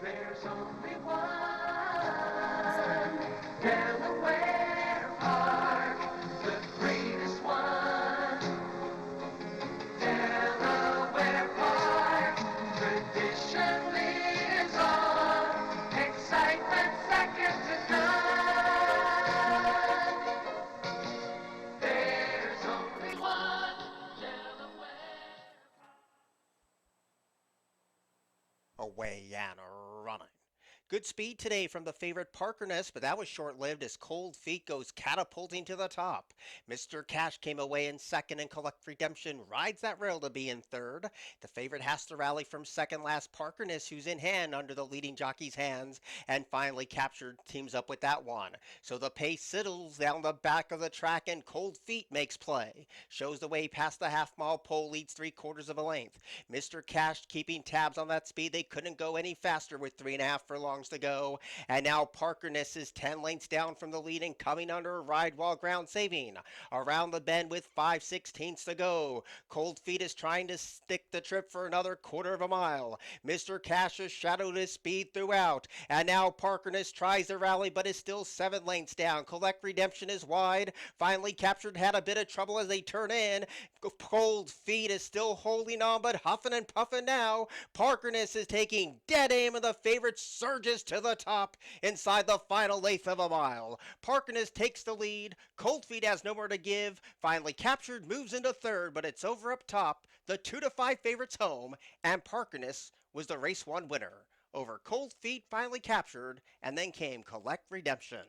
There's only one Delaware Park, the greatest one. Delaware Park, tradition lives on, excitement second to none. There's only one Delaware. Away and running. Good speed today from the favorite Parkerness, but that was short-lived as Cold Feet goes catapulting to the top. Mr. Cash came away in second and Collect Redemption rides that rail to be in third. The favorite has to rally from second last Parkerness, who's in hand under the leading jockey's hands, and finally captured teams up with that one. So the pace settles down the back of the track and Cold Feet makes play. Shows the way past the half-mile pole, leads 3/4 of a length. Mr. Cash keeping tabs on that speed. They couldn't go any faster with 3.5 furlongs to go. And now Parkerness is 10 lengths down from the lead and coming under a ride while ground saving. Around the bend with 5/16 to go. Cold Feet is trying to stick the trip for another 1/4 of a mile. Mr. Cash has shadowed his speed throughout. And now Parkerness tries to rally but is still 7 lengths down. Collect Redemption is wide. Finally captured, had a bit of trouble as they turn in. Cold Feet is still holding on but huffing and puffing now. Parkerness is taking dead aim and the favorite surges to the top inside the final eighth of a mile. Parkerness takes the lead. Cold Feet has no more to give. Finally captured, moves into third, but it's over up top. The 2-5 favorites home, and Parkerness was the race one winner. Over Cold Feet finally captured, and then came Collect Redemption.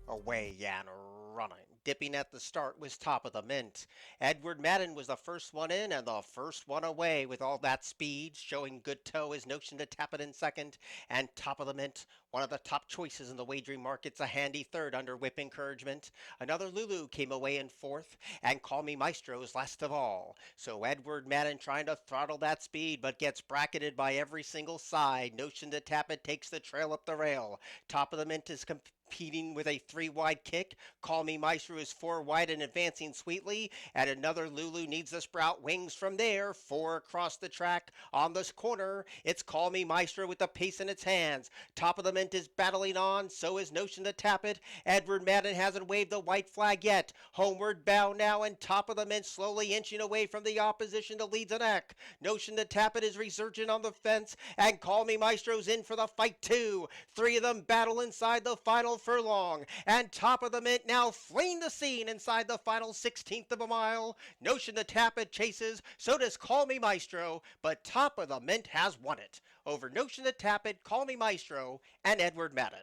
Away and running. Dipping at the start was Top of the Mint. Edward Madden was the first one in and the first one away with all that speed, showing good toe his notion to tap it in second. And Top of the Mint, one of the top choices in the wagering markets, a handy third under whip encouragement. Another Lulu came away in fourth, and Call Me Maestro's last of all. So Edward Madden trying to throttle that speed, but gets bracketed by every single side. Notion to tap it takes the trail up the rail. Top of the Mint is competing with a 3 wide kick. Call Me Maestro is 4 wide and advancing sweetly. And another Lulu needs to sprout wings from there. 4 across the track on this corner. It's Call Me Maestro with the pace in its hands. Top of the Mint is battling on. So is Notion to tap it. Edward Madden hasn't waved the white flag yet. Homeward bound now, and Top of the Mint slowly inching away from the opposition to lead the neck. Notion to tap it is resurgent on the fence. And Call Me Maestro's in for the fight too. 3 of them battle inside the final furlong, and Top of the Mint now fleeing the scene inside the final 16th of a mile. Notion to tap it chases, so does Call Me Maestro, but Top of the Mint has won it over Notion to tap it, Call Me Maestro, and Edward Madden.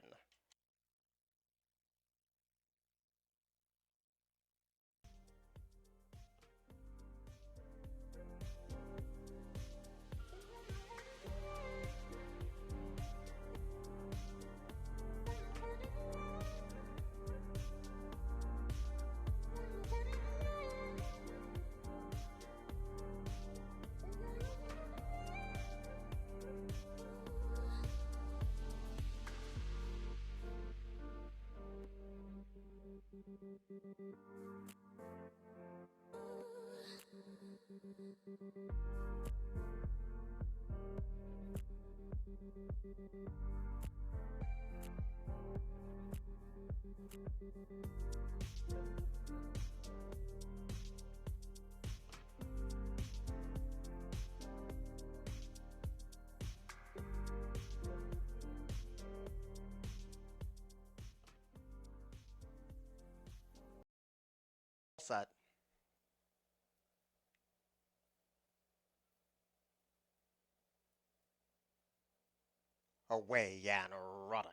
Away and running.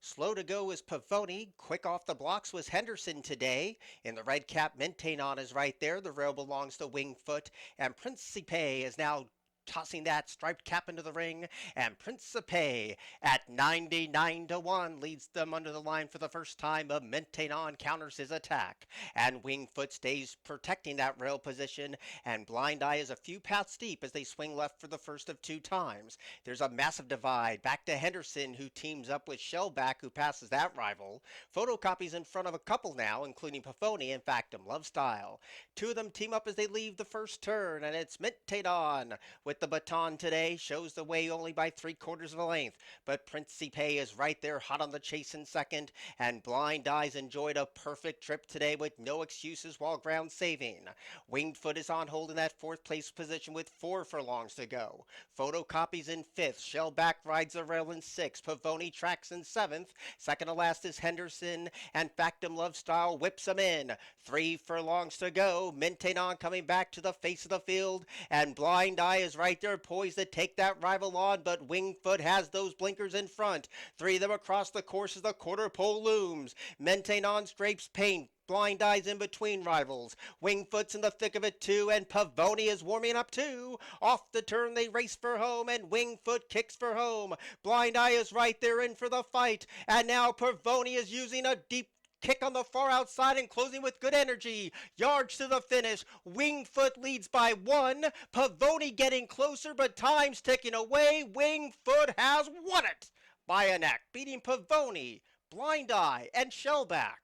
Slow to go is Pavoni. Quick off the blocks was Henderson today. In the red cap, Maintenon is right there. The rail belongs to Wingfoot. And Principe is now tossing that striped cap into the ring. And Principe at 99 to 1 leads them under the line for the first time. But Maintenon counters his attack. And Wingfoot stays protecting that rail position. And Blind Eye is a few paths deep as they swing left for the first of two times. There's a massive divide. Back to Henderson, who teams up with Shellback, who passes that rival. Photocopies in front of a couple now, including Pafoni and Factum Love Style. Two of them team up as they leave the first turn, and it's Mintadon with the baton today. Shows the way only by 3/4 of a length, but Principe is right there hot on the chase in second, and Blind Eyes enjoyed a perfect trip today with no excuses while ground saving. Winged Foot is on hold in that fourth place position with 4 furlongs to go. Photocopies in fifth. Shellback rides the rail in sixth. Pavoni tracks in seventh. Second to last is Henderson, and Factum Love Style whips him in. 3 furlongs to go. Maintenon coming back to the face of the field, and Blind Eye is right there poised to take that rival on, but Wingfoot has those blinkers in front. 3 of them across the course as the quarter pole looms. Maintenon scrapes paint. Blind Eyes in between rivals. Wingfoot's in the thick of it too, and Pavoni is warming up too. Off the turn they race for home, and Wingfoot kicks for home. Blind Eye is right there in for the fight, and now Pavoni is using a deep kick on the far outside and closing with good energy. Yards to the finish. Wingfoot leads by 1. Pavoni getting closer, but time's ticking away. Wingfoot has won it by a neck, beating Pavoni, Blind Eye, and Shellback.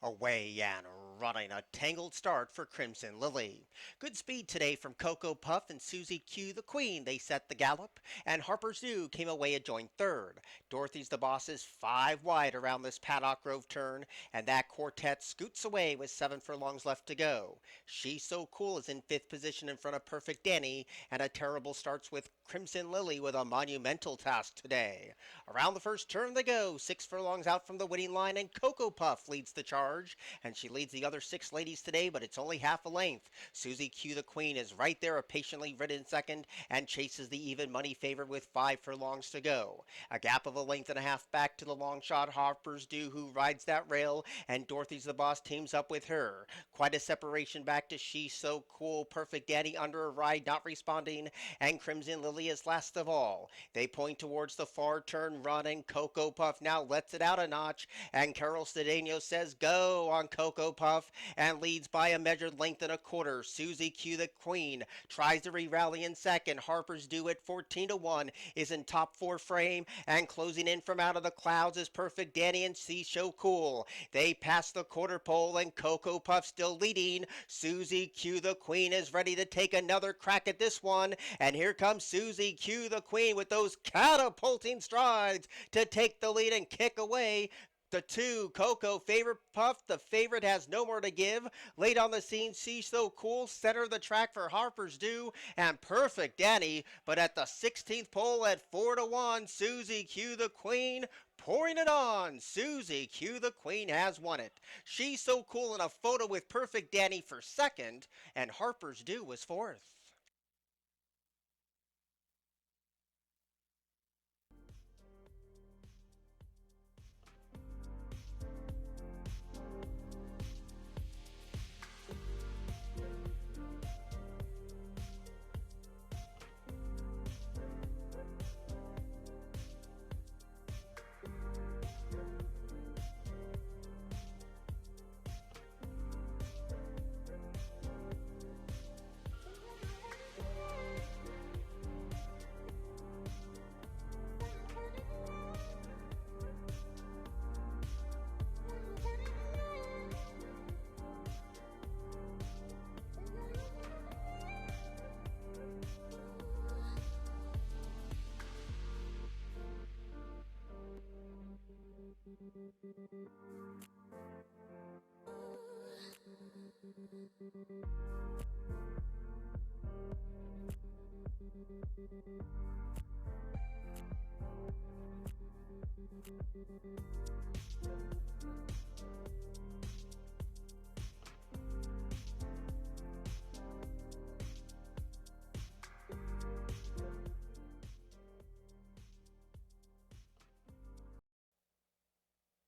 Away and running, a tangled start for Crimson Lily. Good speed today from Cocoa Puff and Susie Q the Queen. They set the gallop, and Harper's Zoo came away a joint third. Dorothy's the Boss is 5 wide around this Paddock Grove turn, and that quartet scoots away with 7 furlongs left to go. She's So Cool is in 5th position in front of Perfect Danny, and a terrible starts with Crimson Lily with a monumental task today. Around the first turn they go, 6 furlongs out from the winning line, and Cocoa Puff leads the charge, and she leads the other 6 ladies today, but it's only half a length. Susie Q the Queen is right there, a patiently ridden second, and chases the even money favorite with 5 furlongs to go. A gap of a length and a half back to the long shot Harper's Due, who rides that rail, and Dorothy's the Boss teams up with her. Quite a separation back to She's So Cool, Perfect Daddy under a ride not responding, and Crimson Lily is last of all. They point towards the far turn run, and Cocoa Puff now lets it out a notch, and Carol Cedeno says go on Cocoa Puff, and leads by a measured length and a quarter. Susie Q the Queen tries to re-rally in second. Harper's Due at 14 to 1 is in top 4 frame, and closing in from out of the clouds is Perfect Danny and She's So Cool. They pass the quarter pole, and Cocoa Puff still leading. Susie Q the Queen is ready to take another crack at this one, and here comes Susie Q the Queen with those catapulting strides to take the lead and kick away The two, Coco, favorite puff. The favorite has no more to give. Late on the scene, she's so cool. Center of the track for Harper's Due and Perfect Danny. But at the 16th pole at 4-1, Susie Q the Queen pouring it on. Susie Q the Queen has won it. She's so cool in a photo with Perfect Danny for second, and Harper's Due was fourth.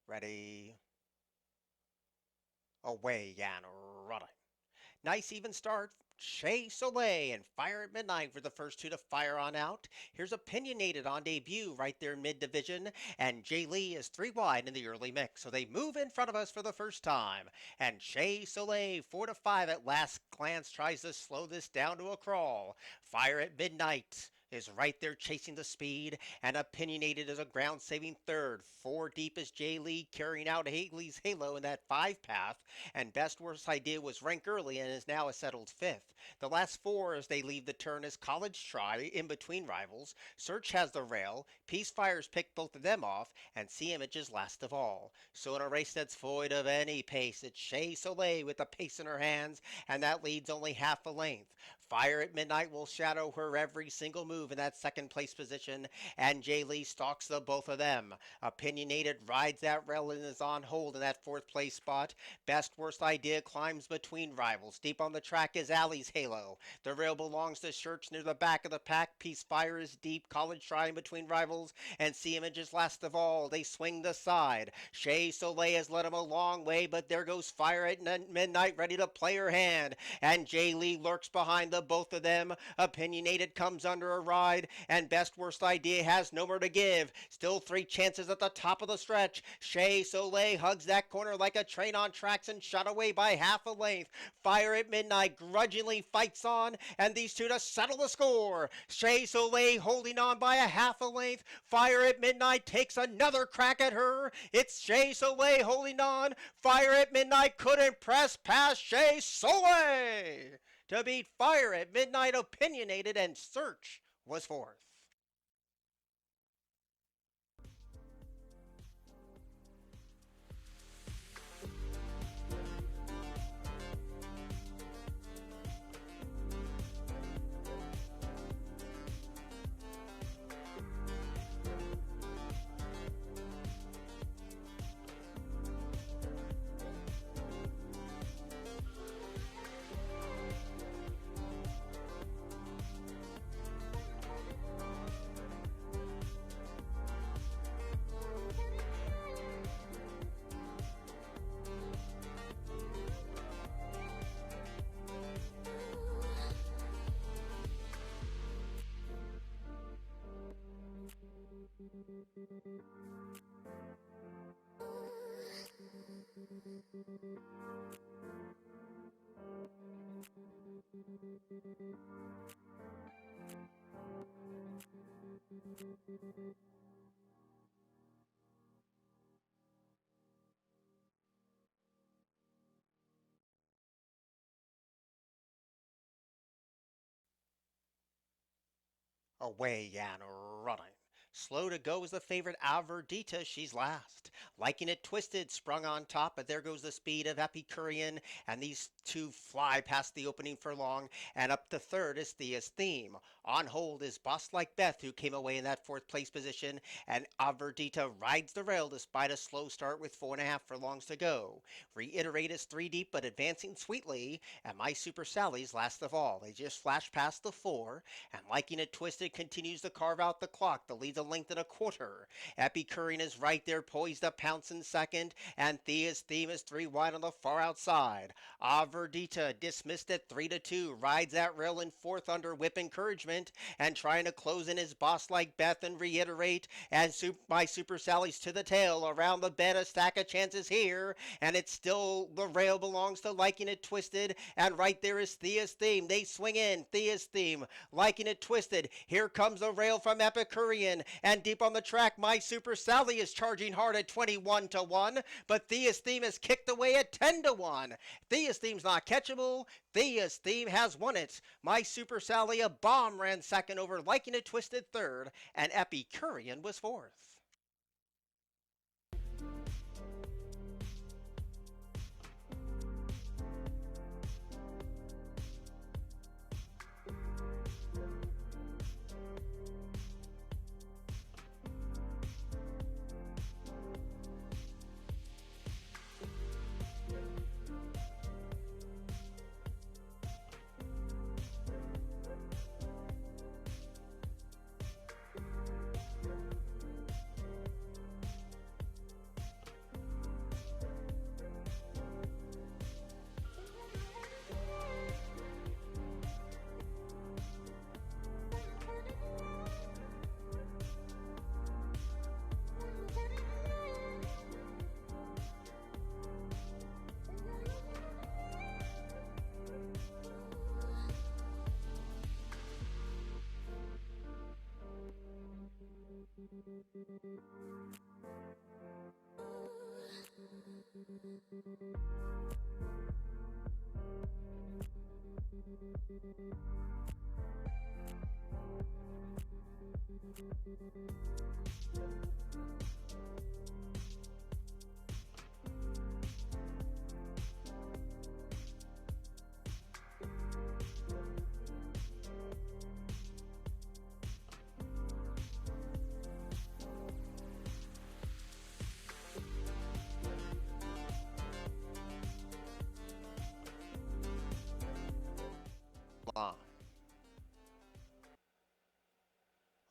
Ready, away, and running. Nice even start. Chez Soleil and Fire at Midnight for the first two to fire on out. Here's Opinionated on debut right there in mid-division. And Jay Lee is three wide in the early mix. So they move in front of us for the first time. And Chez Soleil 4-5 at last glance tries to slow this down to a crawl. Fire at Midnight is right there chasing the speed, and Opinionated is a ground-saving third. Four deep is Jay Lee carrying out Haley's Halo in that five path, and Best Worst Idea was ranked early and is now a settled fifth. The last four as they leave the turn is College Try in between rivals. Search has the rail, Peace Fires picked both of them off, and C Images last of all. So in a race that's void of any pace, it's Chez Soleil with the pace in her hands, and that leads only half a length. Fire at Midnight will shadow her every single move in that second place position, and Jay Lee stalks the both of them. Opinionated rides that rail and is on hold in that fourth place spot. Best Worst Idea climbs between rivals. Deep on the track is Alley's Halo. The rail belongs to Church near the back of the pack. Peace Fire is deep. College Try in between rivals, and C Images last of all. They swing the side. Chez Soleil has led him a long way, but there goes Fire at Midnight ready to play her hand, and Jay Lee lurks behind the both of them. Opinionated comes under a ride, and Best Worst Idea has no more to give. Still three chances at the top of the stretch. Chez Soleil hugs that corner like a train on tracks and shot away by half a length. Fire at Midnight grudgingly fights on, and these two to settle the score. Chez Soleil holding on by a half a length. Fire at Midnight takes another crack at her. It's Chez Soleil holding on. Fire at Midnight couldn't press past Chez Soleil to beat Fire at Midnight. Opinionated and Search was fourth. Away and running. Slow to go is the favorite Averdita, she's last. Liking it twisted, sprung on top, but there goes the speed of Epicurean, and these two fly past the opening furlong, and up to third is Thea's Theme. On hold is Boss Like Beth, who came away in that fourth place position, and Averdita rides the rail despite a slow start with 4.5 furlongs to go. Reiterate is three deep, but advancing sweetly, and My Super Sally's last of all. They just flash past the four, and Liking It Twisted continues to carve out the clock. The lead's a length and a quarter. Epicurean is right there, poised to pounce in second, and Thea's Theme is three wide on the far outside. Averdita dismissed at 3-2, rides that rail in fourth under whip encouragement, and trying to close in his Boss Like Beth and Reiterate, and My Super Sally's to the tail. Around the bend, a stack of chances here, and it's still the rail belongs to Liking It Twisted, and right there is Thea's Theme. They swing in, Thea's Theme, Liking It Twisted. Here comes a rail from Epicurean, and deep on the track, My Super Sally is charging hard at 21-1, but Thea's Theme is kicked away at 10-1. Thea's Theme's not catchable. Thea's Theme has won it. My Super Sally, a bomb, ran second over Liking It Twisted third, and Epicurean was fourth.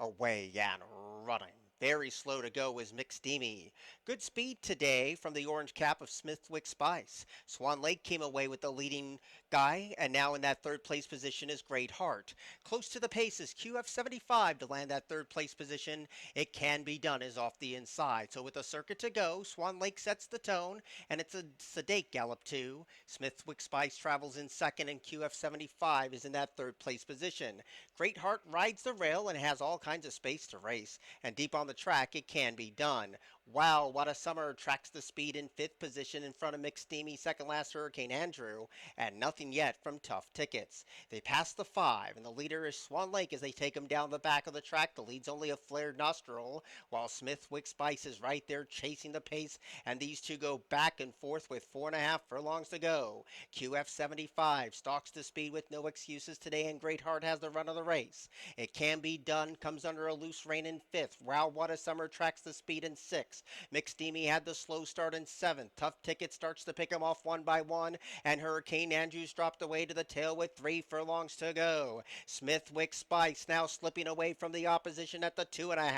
Away and running. Very slow to go is McSteamy. Good speed today from the orange cap of Smithwick Spice. Swan Lake came away with the leading guy, and now in that third place position is Great Heart. Close to the pace is QF75 to land that third place position. It Can Be Done is off the inside. So with a circuit to go, Swan Lake sets the tone, and it's a sedate gallop too. Smithwick Spice travels in second, and QF75 is in that third place position. Great Heart rides the rail and has all kinds of space to race, and deep on the track, It Can Be Done. Wow, What a Summer tracks the speed in fifth position in front of McSteamy, second last Hurricane Andrew, and nothing yet from Tough Tickets. They pass the five, and the leader is Swan Lake as they take him down the back of the track. The lead's only a flared nostril, while Smithwick Spice is right there chasing the pace, and these two go back and forth with 4.5 furlongs to go. QF75 stalks the speed with no excuses today, and Great Heart has the run of the race. It Can Be Done comes under a loose rein in fifth. Wow, What a Summer tracks the speed in sixth. McSteamy had the slow start in seventh. Tough Ticket starts to pick him off one by one, and Hurricane Andrews dropped away to the tail with 3 furlongs to go. Smithwick Spice now slipping away from the opposition at the 2.5.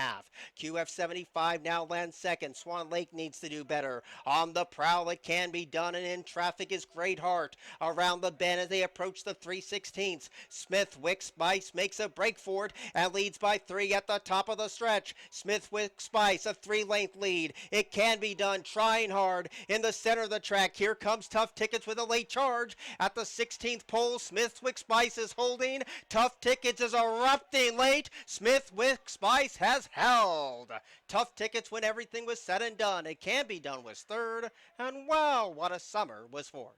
QF75 now lands second. Swan Lake needs to do better. On the prowl, It Can Be Done, and in traffic is Great Heart. Around the bend as they approach the 3/16. Smithwick Spice makes a break for it and leads by 3 at the top of the stretch. Smithwick Spice, a 3-length lead. It Can Be Done, trying hard in the center of the track. Here comes Tough Tickets with a late charge. At the 16th pole, Smithwick Spice is holding. Tough Tickets is erupting late. Smithwick Spice has held. Tough Tickets when everything was said and done. It Can Be Done was third, and Wow, What a Summer was fourth.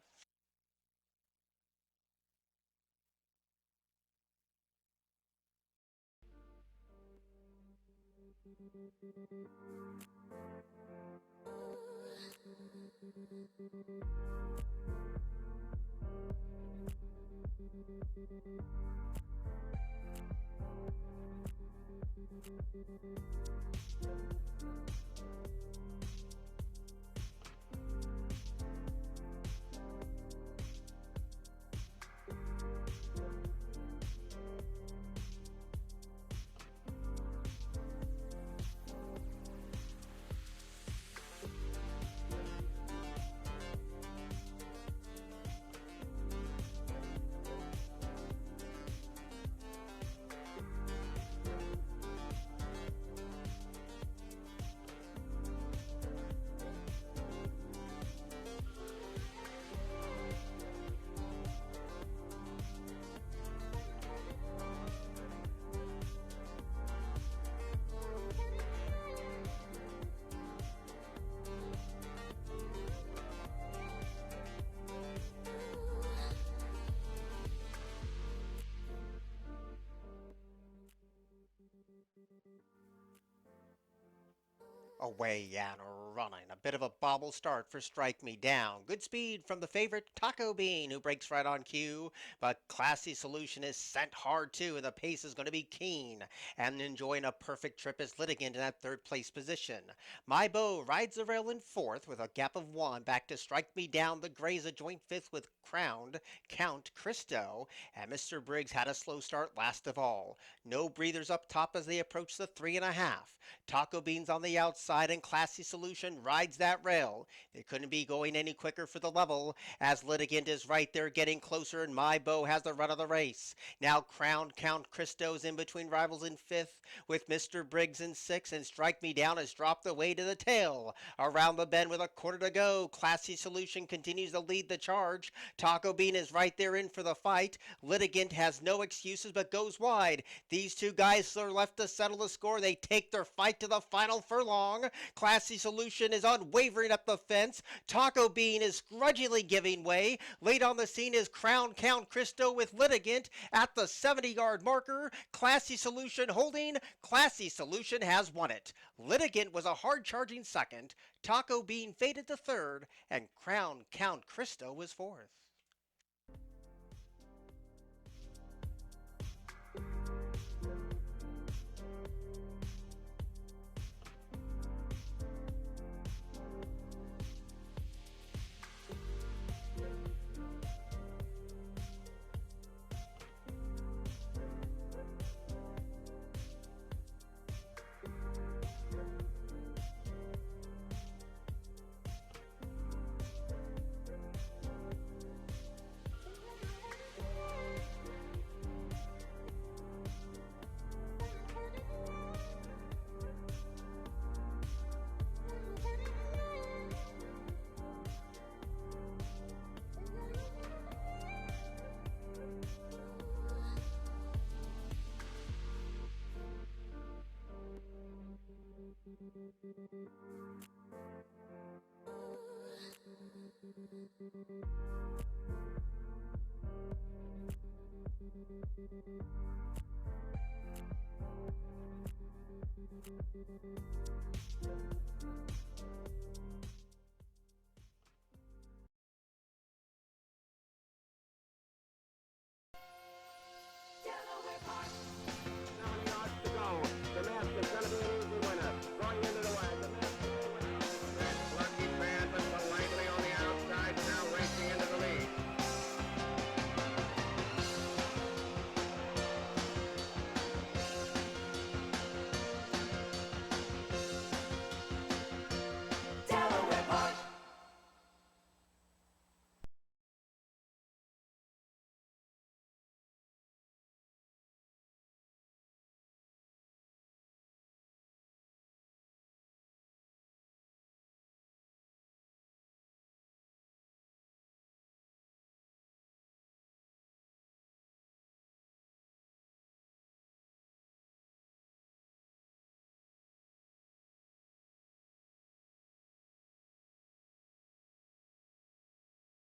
Away and running. A bit of a bobble start for Strike Me Down. Good speed from the favorite Taco Bean, who breaks right on cue. But Classy Solution is sent hard too, and the pace is going to be keen. And enjoying a perfect trip is Litigant in that third place position. My Beau rides the rail in fourth with a gap of one. Back to Strike Me Down. The Grays a joint fifth with crowned Count Christo. And Mr. Briggs had a slow start last of all. No breathers up top as they approach the 3.5. Taco Beans on the outside and Classy Solution rides that rail. They couldn't be going any quicker for the level as Litigant is right there getting closer and My Beau has the run of the race. Now crowned Count Christo's in between rivals in fifth with Mr. Briggs in sixth and Strike Me Down has dropped away to the tail. Around the bend with a quarter to go, Classy Solution continues to lead the charge. Taco Bean is right there in for the fight. Litigant has no excuses but goes wide. These two guys are left to settle the score. They take their fight to the final furlong. Classy Solution is unwavering up the fence. Taco Bean is grudgingly giving way. Late on the scene is Crown Count Christo with Litigant at the 70-yard marker. Classy Solution holding. Classy Solution has won it. Litigant was a hard-charging second. Taco Bean faded to third, and Crown Count Christo was fourth.